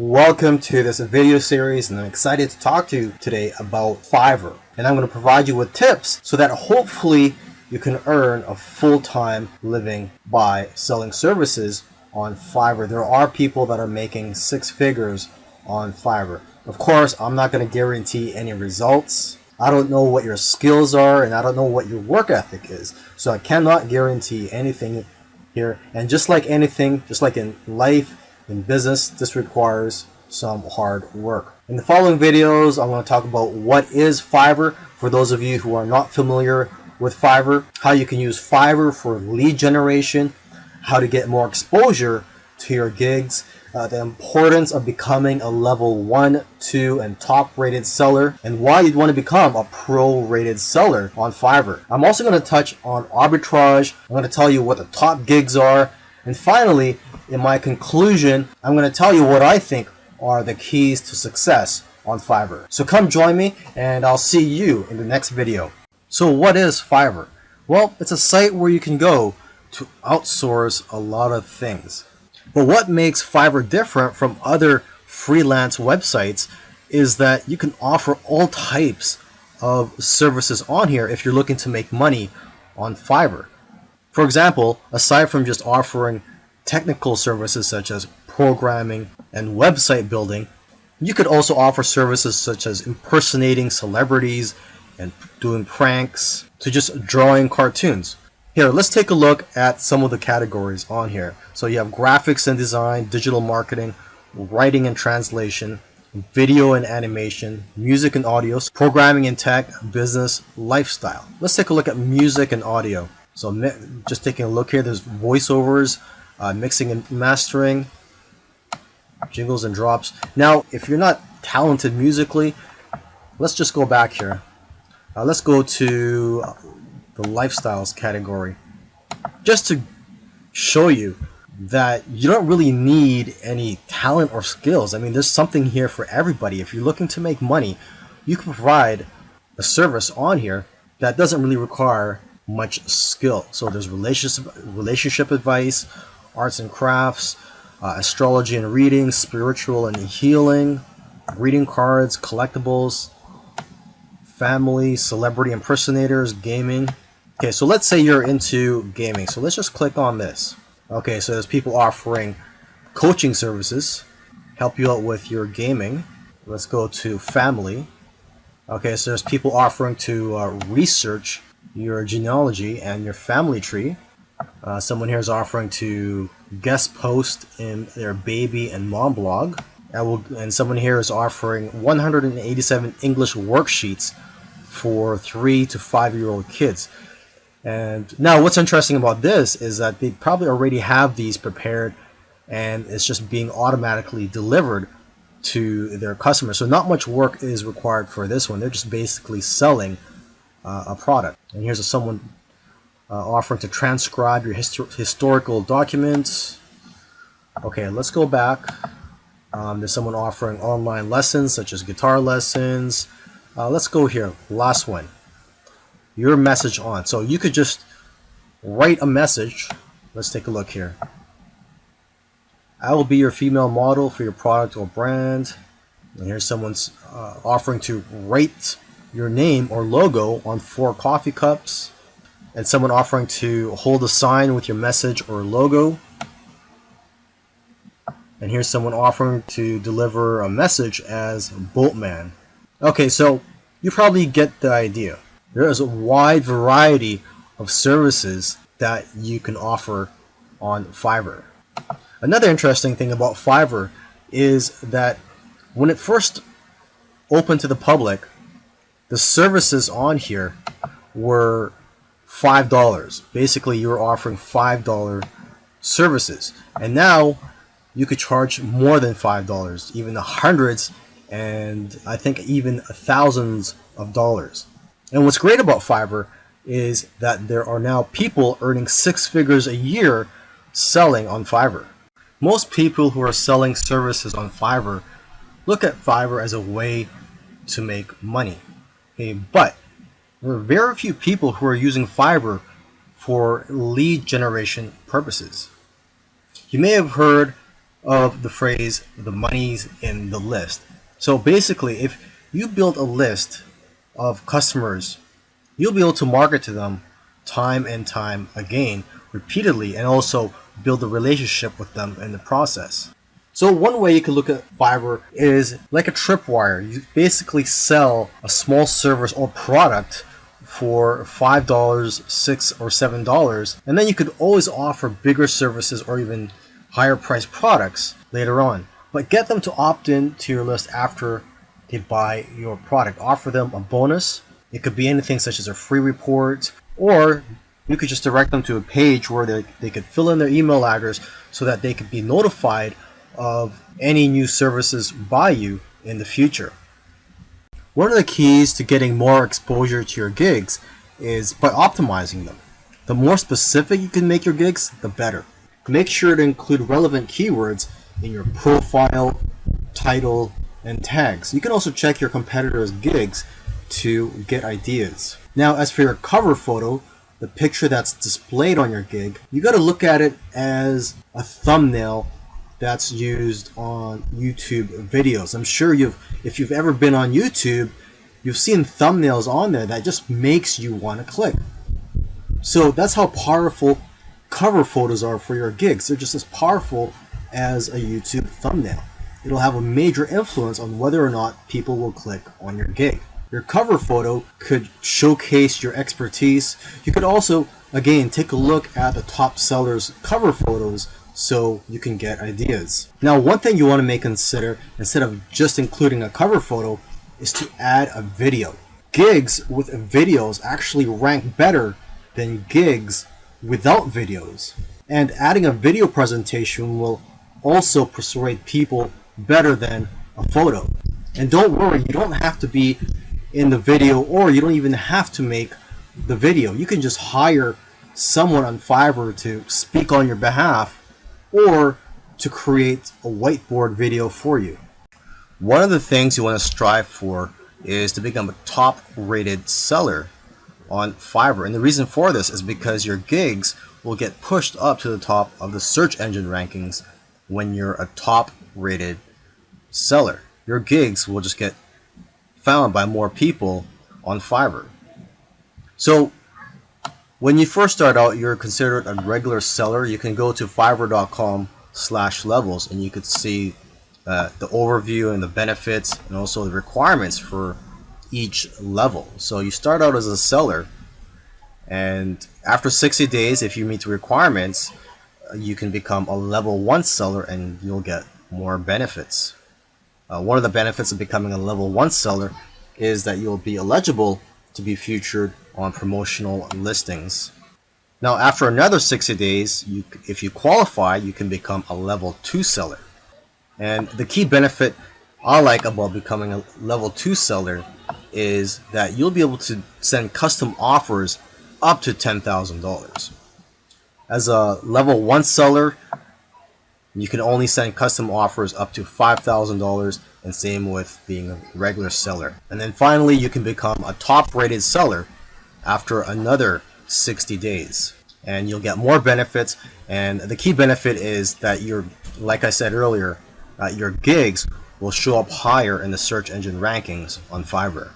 Welcome to this video series, and I'm excited to talk to you today about Fiverr. And I'm going to provide you with tips so that hopefully you can earn a full-time living by selling services on Fiverr. There are people that are making six figures on Fiverr. Of course, I'm not going to guarantee any results. I don't know what your skills are, and I don't know what your work ethic is. So I cannot guarantee anything here. And just like anything, just like in life, in business, this requires some hard work. In the following videos, I'm going to talk about what is Fiverr for those of you who are not familiar with Fiverr, how you can use Fiverr for lead generation, how to get more exposure to your gigs, the importance of becoming a level 1, 2, and top rated seller, and why you'd want to become a pro rated seller on Fiverr. I'm also going to touch on arbitrage. I'm going to tell you what the top gigs are. And finally, in my conclusion, I'm going to tell you what I think are the keys to success on Fiverr. So come join me and I'll see you in the next video. So what is Fiverr? Well, it's a site where you can go to outsource a lot of things. But what makes Fiverr different from other freelance websites is that you can offer all types of services on here if you're looking to make money on Fiverr. For example, aside from just offering technical services such as programming and website building, you could also offer services such as impersonating celebrities and doing pranks to just drawing cartoons. Here, let's take a look at some of the categories on here. So you have graphics and design, digital marketing, writing and translation, video and animation, music and audio, programming and tech, business, lifestyle. Let's take a look at music and audio. So just taking a look here, there's voiceovers, mixing and mastering, jingles and drops. Now, if you're not talented musically, let's just go back here. Let's go to the lifestyles category, just to show you that you don't really need any talent or skills. I mean, there's something here for everybody. If you're looking to make money, you can provide a service on here that doesn't really require much skill. So there's relationship advice, arts and crafts, astrology and reading, spiritual and healing, greeting cards, collectibles, family, celebrity impersonators, gaming. Okay, so let's say you're into gaming. So let's just click on this. Okay, so there's people offering coaching services, help you out with your gaming. Let's go to family. Okay, so there's people offering to research your genealogy and your family tree. Someone here is offering to guest post in their baby and mom blog. And someone here is offering 187 English worksheets for 3 to 5-year-old kids. And now what's interesting about this is that they probably already have these prepared and it's just being automatically delivered to their customers. So not much work is required for this one. They're just basically selling a product. And here's someone offering to transcribe your historical documents. Okay, let's go back. There's someone offering online lessons such as guitar lessons. Let's go here, last one. Your message on. So you could just write a message. Let's take a look here. I will be your female model for your product or brand. And here's someone's offering to write your name or logo on 4 coffee cups. And someone offering to hold a sign with your message or logo. And here's someone offering to deliver a message as Boatman. Okay, so you probably get the idea. There is a wide variety of services that you can offer on Fiverr. Another interesting thing about Fiverr is that when it first opened to the public, the services on here were $5. Basically, you were offering $5 services. And now you could charge more than $5, even the hundreds and I think even thousands of dollars. And what's great about Fiverr is that there are now people earning 6 figures a year selling on Fiverr. Most people who are selling services on Fiverr look at Fiverr as a way to make money. Okay, but there are very few people who are using Fiverr for lead generation purposes. You may have heard of the phrase, the money's in the list. So basically, if you build a list of customers, you'll be able to market to them time and time again, repeatedly, and also build a relationship with them in the process. So one way you can look at Fiverr is like a tripwire. You basically sell a small service or product for $5, $6, or $7, and then you could always offer bigger services or even higher priced products later on. But get them to opt in to your list after they buy your product. Offer them a bonus. It could be anything such as a free report, or you could just direct them to a page where they could fill in their email address so that they could be notified of any new services by you in the future. One of the keys to getting more exposure to your gigs is by optimizing them. The more specific you can make your gigs, the better. Make sure to include relevant keywords in your profile, title, and tags. You can also check your competitors' gigs to get ideas. Now, as for your cover photo, the picture that's displayed on your gig, you got to look at it as a thumbnail that's used on YouTube videos. I'm sure if you've ever been on YouTube, you've seen thumbnails on there that just makes you want to click. So that's how powerful cover photos are for your gigs. They're just as powerful as a YouTube thumbnail. It'll have a major influence on whether or not people will click on your gig. Your cover photo could showcase your expertise. You could also, again, take a look at the top sellers' cover photos so you can get ideas. Now, one thing you want to consider, instead of just including a cover photo, is to add a video. Gigs with videos actually rank better than gigs without videos. And adding a video presentation will also persuade people better than a photo. And don't worry, you don't have to be in the video, or you don't even have to make the video. You can just hire someone on Fiverr to speak on your behalf or to create a whiteboard video for you. One of the things you want to strive for is to become a top rated seller on Fiverr. And the reason for this is because your gigs will get pushed up to the top of the search engine rankings when you're a top rated seller. Your gigs will just get found by more people on Fiverr. So when you first start out, you're considered a regular seller. You can go to fiverr.com/levels and you could see the overview and the benefits and also the requirements for each level. So you start out as a seller, and after 60 days, if you meet the requirements, you can become a level 1 seller and you'll get more benefits. One of the benefits of becoming a level 1 seller is that you'll be eligible to be featured on promotional listings. Now, after another 60 days, if you qualify, you can become a level 2 seller. And the key benefit I like about becoming a level 2 seller is that you'll be able to send custom offers up to $10,000. As a level 1 seller, you can only send custom offers up to $5,000, and same with being a regular seller. And then finally, you can become a top rated seller after another 60 days. And you'll get more benefits, and the key benefit is that like I said earlier, your gigs will show up higher in the search engine rankings on Fiverr.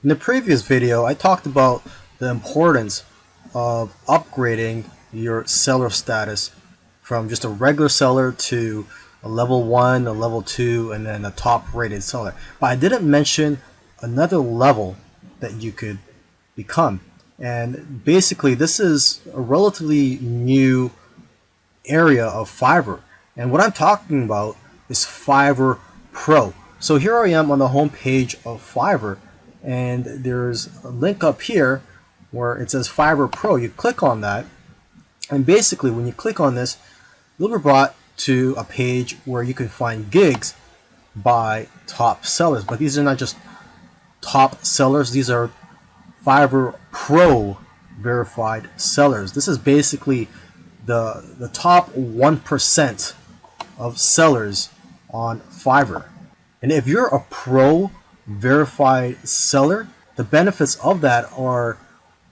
In the previous video, I talked about the importance of upgrading your seller status from just a regular seller to a level 1, a level 2, and then a top rated seller. But I didn't mention another level that you could become. And basically, this is a relatively new area of Fiverr. And what I'm talking about is Fiverr Pro. So here I am on the home page of Fiverr, and there's a link up here where it says Fiverr Pro. You click on that, and basically when you click on this, you'll be brought to a page where you can find gigs by top sellers. But these are not just top sellers, these are Fiverr Pro verified sellers. This is basically the top 1% of sellers on Fiverr. And if you're a pro verified seller, the benefits of that are,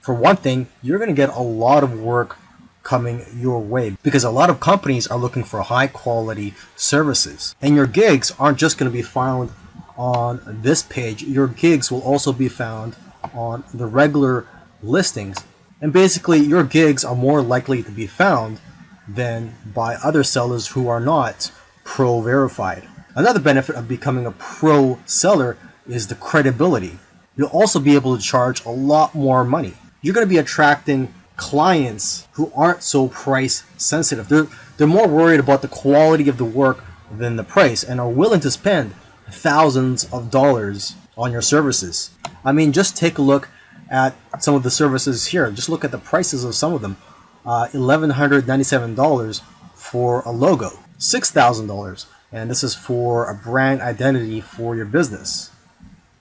for one thing, you're going to get a lot of work coming your way, because a lot of companies are looking for high quality services. And your gigs aren't just going to be found on this page. Your gigs will also be found on the regular listings. And basically, your gigs are more likely to be found than by other sellers who are not pro verified. Another benefit of becoming a pro seller is the credibility. You'll also be able to charge a lot more money. You're going to be attracting clients who aren't so price sensitive. They're more worried about the quality of the work than the price, and are willing to spend thousands of dollars on your services. I mean, just take a look at some of the services here. Just look at the prices of some of them. $1,197 for a logo, $6,000, and this is for a brand identity for your business.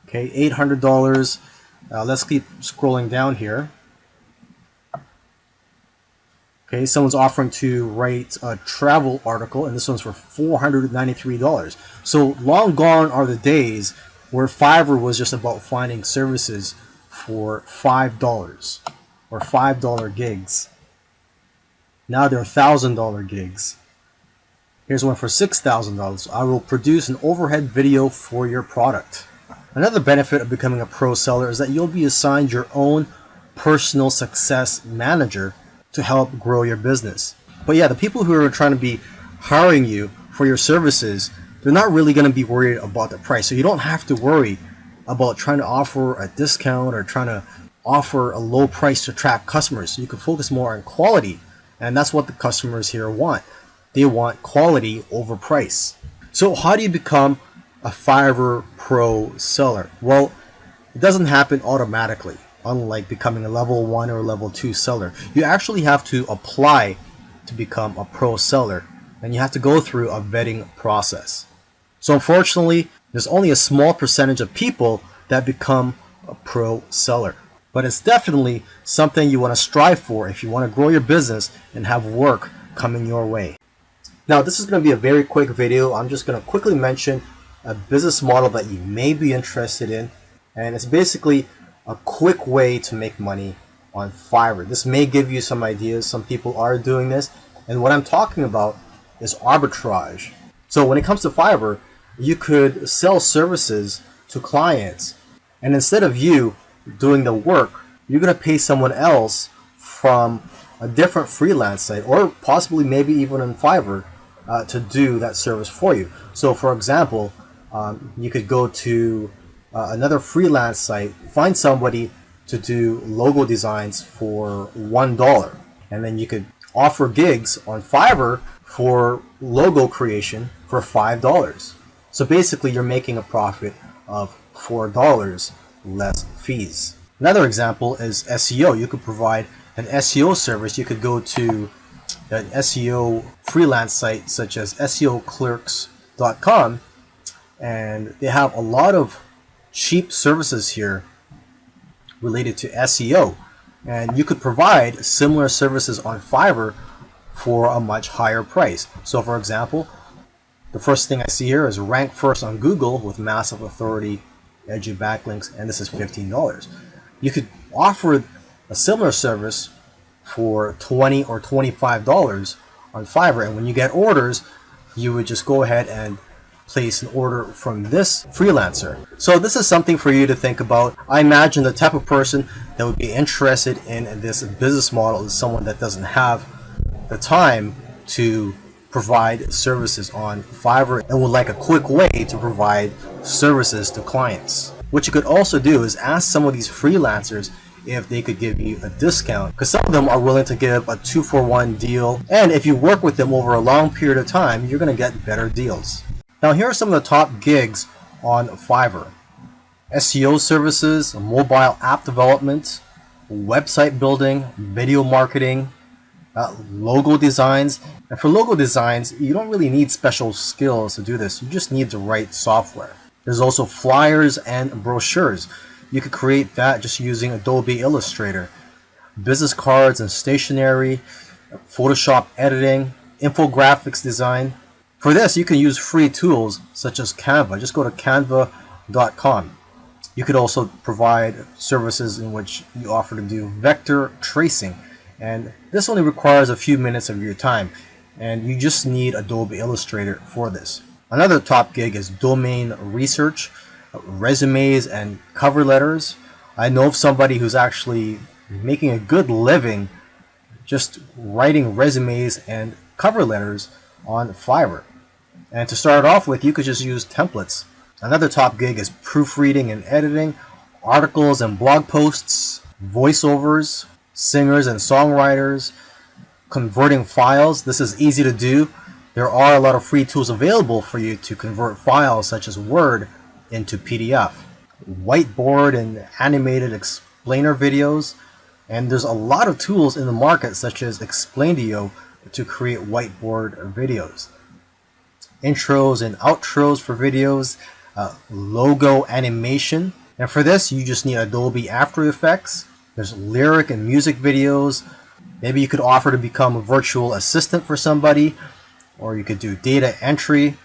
Okay, $800. Let's keep scrolling down here. Okay, someone's offering to write a travel article, and this one's for $493. So long gone are the days where Fiverr was just about finding services for $5 or $5 gigs. Now they're $1,000 gigs. Here's one for $6,000. I will produce an overhead video for your product. Another benefit of becoming a pro seller is that you'll be assigned your own personal success manager to help grow your business. But yeah, the people who are trying to be hiring you for your services, they're not really going to be worried about the price. So you don't have to worry about trying to offer a discount or trying to offer a low price to attract customers. So you can focus more on quality. And that's what the customers here want. They want quality over price. So how do you become a Fiverr Pro seller? Well, it doesn't happen automatically. Unlike becoming a level 1 or level 2 seller, you actually have to apply to become a pro seller, and you have to go through a vetting process. So unfortunately, there's only a small percentage of people that become a pro seller. But it's definitely something you want to strive for if you want to grow your business and have work coming your way. Now, this is going to be a very quick video. I'm just going to quickly mention a business model that you may be interested in, and it's basically a quick way to make money on Fiverr. This may give you some ideas. Some people are doing this, and what I'm talking about is arbitrage. So when it comes to Fiverr, you could sell services to clients, and instead of you doing the work, you're going to pay someone else from a different freelance site, or possibly maybe even on Fiverr, to do that service for you. So for example, you could go to another freelance site, find somebody to do logo designs for $1, and then you could offer gigs on Fiverr for logo creation for $5. So basically you're making a profit of $4 less fees. Another example is SEO. You could provide an SEO service. You could go to an SEO freelance site such as SEOclerks.com, and they have a lot of cheap services here related to SEO, and you could provide similar services on Fiverr for a much higher price. So for example, the first thing I see here is rank first on Google with massive authority, edgy backlinks, and this is $15. You could offer a similar service for $20 or $25 on Fiverr, and when you get orders, you would just go ahead and place an order from this freelancer. So this is something for you to think about. I imagine the type of person that would be interested in this business model is someone that doesn't have the time to provide services on Fiverr and would like a quick way to provide services to clients. What you could also do is ask some of these freelancers if they could give you a discount, because some of them are willing to give a 2-for-1 deal, and if you work with them over a long period of time, you're going to get better deals. Now here are some of the top gigs on Fiverr: SEO services, mobile app development, website building, video marketing, logo designs. And for logo designs, you don't really need special skills to do this. You just need the right software. There's also flyers and brochures. You could create that just using Adobe Illustrator. Business cards and stationery, Photoshop editing, infographics design. For this, you can use free tools such as Canva. Just go to canva.com. You could also provide services in which you offer to do vector tracing And this only requires a few minutes of your time, and you just need Adobe Illustrator for this. Another top gig is domain research, resumes and cover letters. I know of somebody who's actually making a good living just writing resumes and cover letters on Fiverr. And to start off with, you could just use templates. Another top gig is proofreading and editing, articles and blog posts, voiceovers, singers and songwriters, converting files. This is easy to do. There are a lot of free tools available for you to convert files such as Word into PDF. Whiteboard and animated explainer videos. And there's a lot of tools in the market such as Explaindio to create whiteboard videos. Intros and outros for videos, logo animation. And for this, you just need Adobe After Effects. There's lyric and music videos. Maybe you could offer to become a virtual assistant for somebody, or you could do data entry.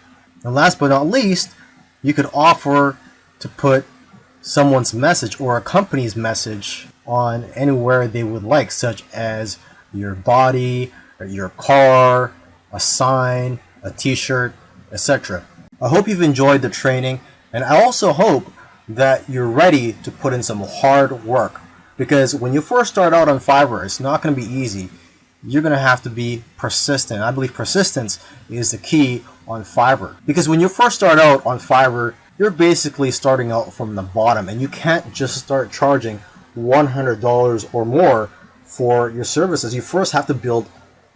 And last but not least, you could offer to put someone's message or a company's message on anywhere they would like, such as your body, or your car, a sign, a t-shirt, etc. I hope you've enjoyed the training, and I also hope that you're ready to put in some hard work, because when you first start out on Fiverr, it's not going to be easy. You're going to have to be persistent. I believe persistence is the key on Fiverr, because when you first start out on Fiverr, you're basically starting out from the bottom, and you can't just start charging $100 or more for your services. You first have to build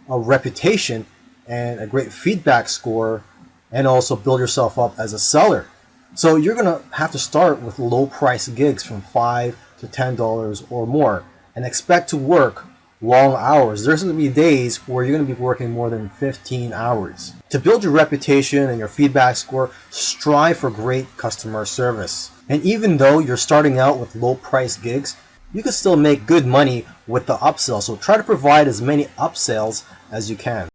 a reputation and a great feedback score, and also build yourself up as a seller. So you're going to have to start with low price gigs from $5 to $10 or more, and expect to work long hours. There's going to be days where you're going to be working more than 15 hours. To build your reputation and your feedback score, strive for great customer service. And even though you're starting out with low price gigs, you can still make good money with the upsell. So try to provide as many upsells as you can.